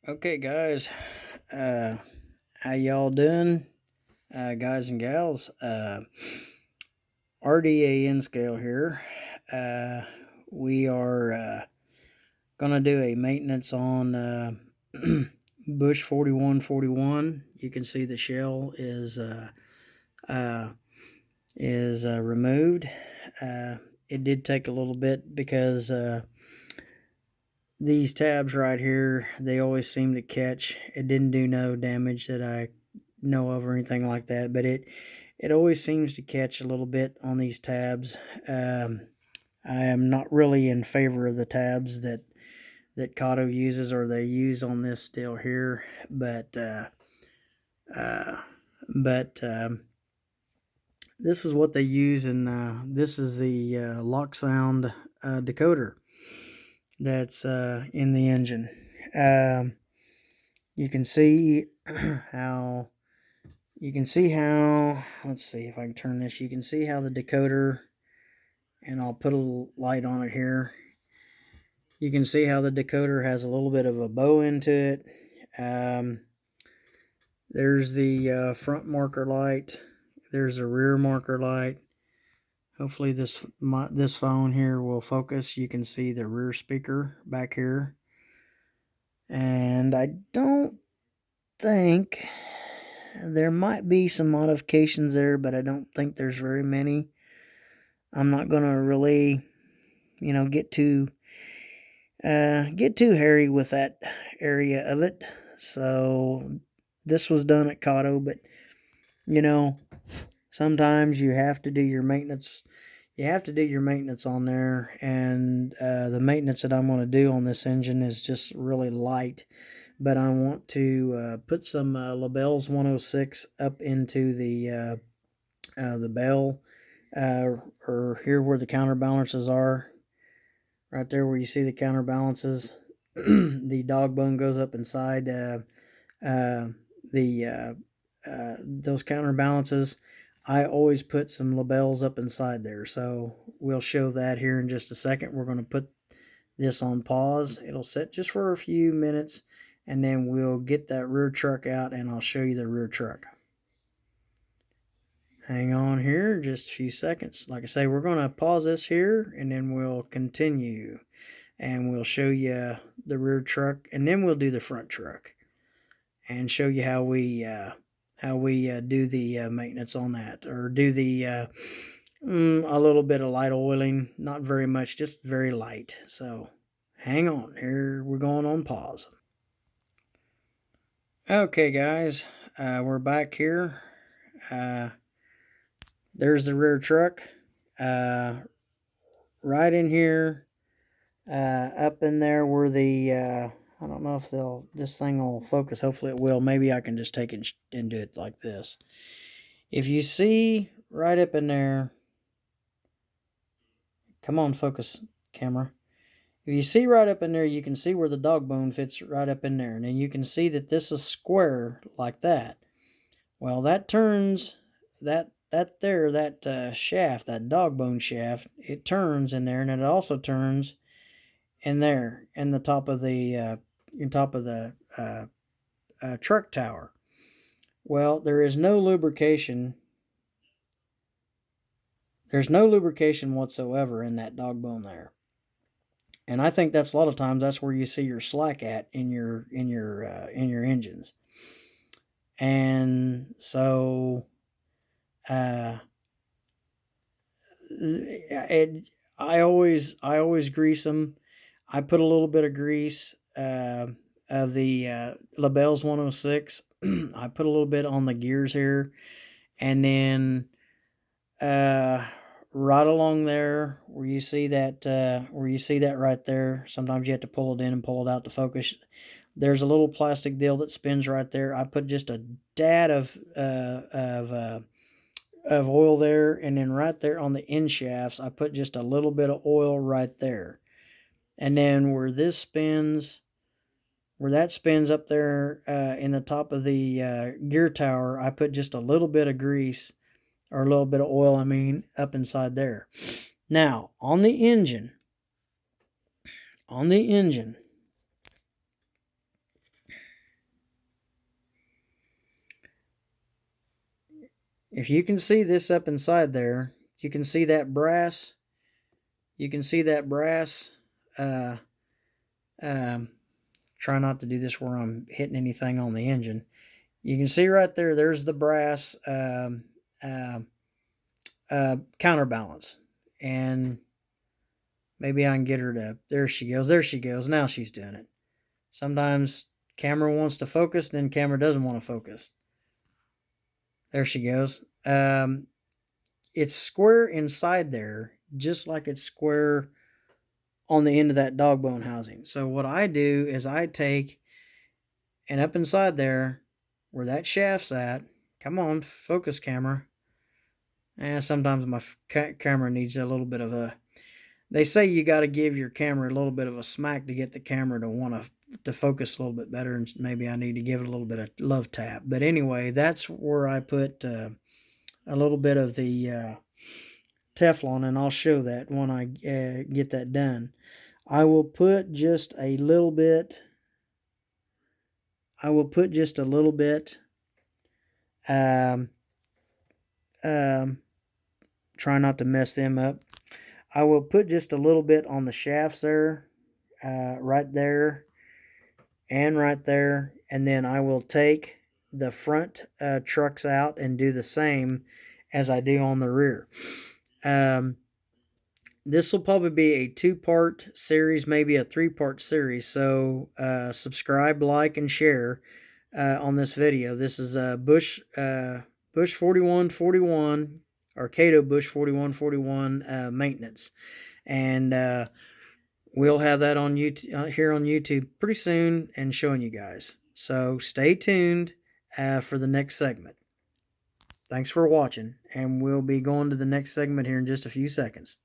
Okay, guys, how y'all doing, guys and gals? RDAN scale here. Uh, we are gonna do a maintenance on Bush 4141. You can see the shell uh, is removed. It did take a little bit because these tabs right here, they always seem to catch. It didn't do no damage that I know of or anything like that, but it always seems to catch a little bit on these tabs. I am not really in favor of the tabs that Kato uses or they use on this steel here, uh, but this is what they use, and this is the lock sound decoder that's in the engine. Um, you can see how let's see if I can turn this. You can see how the decoder, and I'll put a little light on it here. You can see how the decoder has a little bit of a bow into it. There's the front marker light. There's a rear marker light. Hopefully this phone here will focus. You can see the rear speaker back here. And I don't think there might be some modifications there, but I don't think there's very many. I'm not gonna really, get too hairy with that area of it. So this was done at Kato, but you know, sometimes you have to do your maintenance. You have to do your maintenance on there, and the maintenance that I'm going to do on this engine is just really light. But I want to put some Labelle's 106 up into the bell, or here where the counterbalances are, right there where you see the counterbalances. The dog bone goes up inside the those counterbalances. I always put some labels up inside there, so we'll show that here in just a second. We're going to put this on pause. It'll sit just for a few minutes, and then we'll get that rear truck out, and I'll show you the rear truck. Hang on here just a few seconds. Like I say, we're going to pause this here, and then we'll continue, and we'll show you the rear truck, and then we'll do the front truck and show you how we do the maintenance on that, or do the a little bit of light oiling, not very much, just very light. So hang on here, we're going on pause. Okay, guys, we're back here. There's the rear truck, right in here, up in there where the I don't know if this thing will focus. Hopefully it will. Maybe I can just take it and do it like this. If you see right up in there, come on, focus, camera. If you see right up in there, you can see where the dog bone fits right up in there. And then you can see that this is square like that. Well, that turns, that shaft, that dog bone shaft, it turns in there, and it also turns in there, in the top of the truck tower. Well, there is no lubrication. There's no lubrication whatsoever in that dog bone there. And I think that's a lot of times that's where you see your slack at in your engines. And so I always grease them. I put a little bit of grease of the Labelle's 106. I put a little bit on the gears here, and then right along there where you see that right there. Sometimes you have to pull it in and pull it out to focus. There's a little plastic deal that spins right there. I put just a dab of oil there, and then right there on the end shafts, I put just a little bit of oil right there. And then where that spins up there in the top of the gear tower, I put just a little bit of grease, or a little bit of oil, up inside there. Now, on the engine, if you can see this up inside there, you can see that brass. You can see that brass. Uh, um, Try not to do this where I'm hitting anything on the engine. You can see right there, there's the brass uh, counterbalance. And maybe I can get her to, there she goes, there she goes. Now she's doing it. Sometimes camera wants to focus, then camera doesn't want to focus. There she goes. It's square inside there, just like it's square on the end of that dog bone housing. So what I do is I take, and up inside there, where that shaft's at, come on, focus camera. And sometimes my camera needs a little bit of a, they say you got to give your camera a little bit of a smack to get the camera to want to focus a little bit better, and maybe I need to give it a little bit of love tap. But anyway, that's where I put a little bit of the Teflon, and I'll show that when I get that done. I will put just a little bit. Um, Try not to mess them up. I will put just a little bit on the shafts there, right there, and right there, and then I will take the front trucks out and do the same as I do on the rear. This will probably be a 2-part series, maybe a 3-part series. So subscribe, like, and share on this video. This is Bush 4141 or Kato Bush 4141 maintenance, and we'll have that on YouTube here on YouTube pretty soon and showing you guys. So stay tuned for the next segment. Thanks for watching, and we'll be going to the next segment here in just a few seconds.